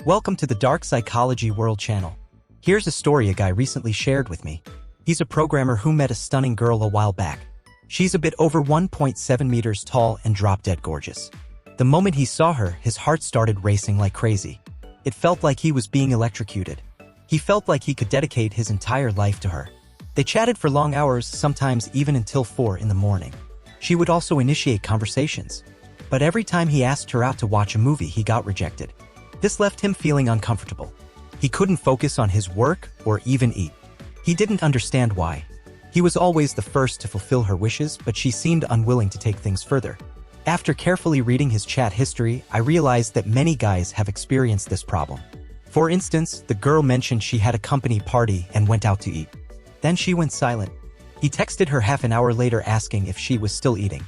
Welcome to the Dark Psychology World channel. Here's a story a guy recently shared with me. He's a programmer who met a stunning girl a while back. She's a bit over 1.7 meters tall and drop-dead gorgeous. The moment he saw her, his heart started racing like crazy. It felt like he was being electrocuted. He felt like he could dedicate his entire life to her. They chatted for long hours, sometimes even until 4 in the morning. She would also initiate conversations. But every time he asked her out to watch a movie, he got rejected. This left him feeling uncomfortable. He couldn't focus on his work or even eat. He didn't understand why. He was always the first to fulfill her wishes, but she seemed unwilling to take things further. After carefully reading his chat history, I realized that many guys have experienced this problem. For instance, the girl mentioned she had a company party and went out to eat. Then she went silent. He texted her half an hour later asking if she was still eating.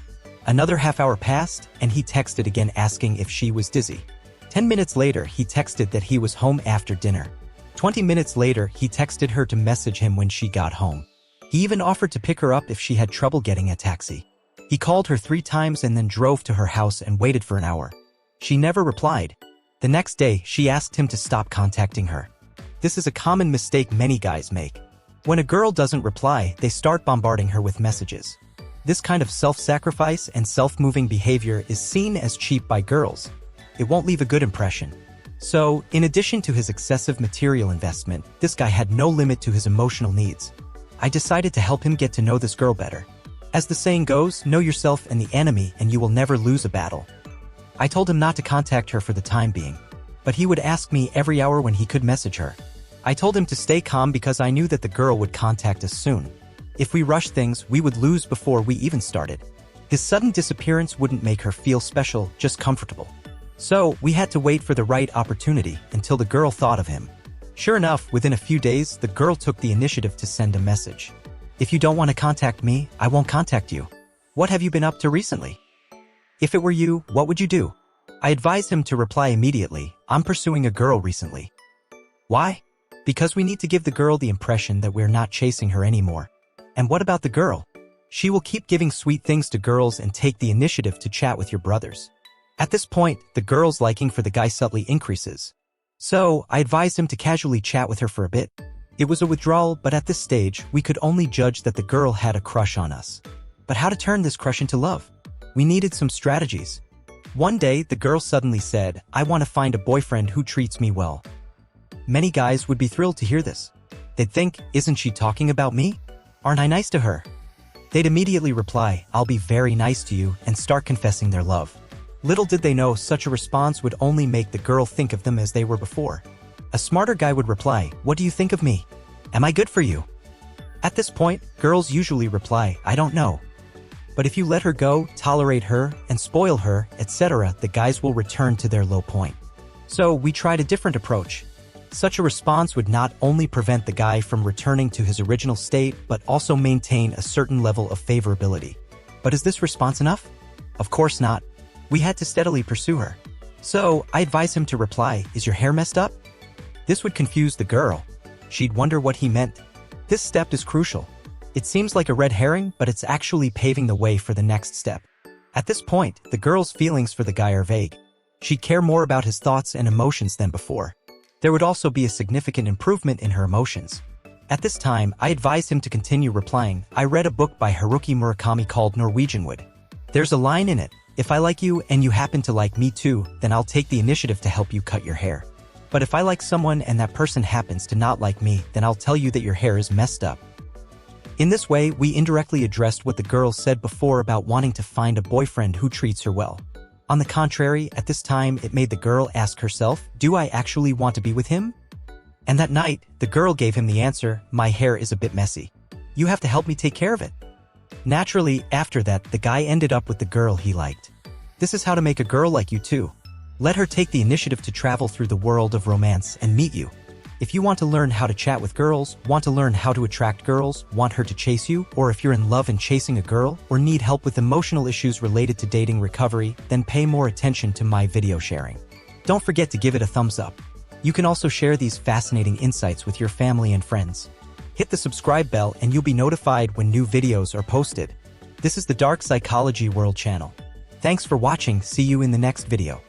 Another half hour passed, and he texted again asking if she was dizzy. 10 minutes later, he texted that he was home after dinner. 20 minutes later, he texted her to message him when she got home. He even offered to pick her up if she had trouble getting a taxi. He called her 3 times and then drove to her house and waited for an hour. She never replied. The next day, she asked him to stop contacting her. This is a common mistake many guys make. When a girl doesn't reply, they start bombarding her with messages. This kind of self-sacrifice and self-moving behavior is seen as cheap by girls. It won't leave a good impression. So, in addition to his excessive material investment, this guy had no limit to his emotional needs. I decided to help him get to know this girl better. As the saying goes, know yourself and the enemy and you will never lose a battle. I told him not to contact her for the time being, but he would ask me every hour when he could message her. I told him to stay calm because I knew that the girl would contact us soon. If we rushed things, we would lose before we even started. His sudden disappearance wouldn't make her feel special, just comfortable. So, we had to wait for the right opportunity until the girl thought of him. Sure enough, within a few days, the girl took the initiative to send a message. If you don't want to contact me, I won't contact you. What have you been up to recently? If it were you, what would you do? I advised him to reply immediately, I'm pursuing a girl recently. Why? Because we need to give the girl the impression that we're not chasing her anymore. And what about the girl? She will keep giving sweet things to girls and take the initiative to chat with your brothers. At this point, the girl's liking for the guy subtly increases. So, I advised him to casually chat with her for a bit. It was a withdrawal, but at this stage, we could only judge that the girl had a crush on us. But how to turn this crush into love? We needed some strategies. One day, the girl suddenly said, I want to find a boyfriend who treats me well. Many guys would be thrilled to hear this. They'd think, isn't she talking about me? Aren't I nice to her? They'd immediately reply, I'll be very nice to you, and start confessing their love. Little did they know such a response would only make the girl think of them as they were before. A smarter guy would reply, what do you think of me? Am I good for you? At this point, girls usually reply, I don't know. But if you let her go, tolerate her, and spoil her, etc., the guys will return to their low point. So we tried a different approach. Such a response would not only prevent the guy from returning to his original state, but also maintain a certain level of favorability. But is this response enough? Of course not. We had to steadily pursue her. So, I advised him to reply, is your hair messed up? This would confuse the girl. She'd wonder what he meant. This step is crucial. It seems like a red herring, but it's actually paving the way for the next step. At this point, the girl's feelings for the guy are vague. She'd care more about his thoughts and emotions than before. There would also be a significant improvement in her emotions. At this time, I advised him to continue replying. I read a book by Haruki Murakami called Norwegian Wood. There's a line in it, if I like you and you happen to like me too, then I'll take the initiative to help you cut your hair. But if I like someone and that person happens to not like me, then I'll tell you that your hair is messed up. In this way, we indirectly addressed what the girl said before about wanting to find a boyfriend who treats her well. On the contrary, at this time, it made the girl ask herself, do I actually want to be with him? And that night, the girl gave him the answer, my hair is a bit messy. You have to help me take care of it. Naturally, after that, the guy ended up with the girl he liked. This is how to make a girl like you too. Let her take the initiative to travel through the world of romance and meet you. If you want to learn how to chat with girls, want to learn how to attract girls, want her to chase you, or if you're in love and chasing a girl, or need help with emotional issues related to dating recovery, then pay more attention to my video sharing. Don't forget to give it a thumbs up. You can also share these fascinating insights with your family and friends. Hit the subscribe bell and you'll be notified when new videos are posted. This is the Dark Psychology World channel. Thanks for watching, see you in the next video.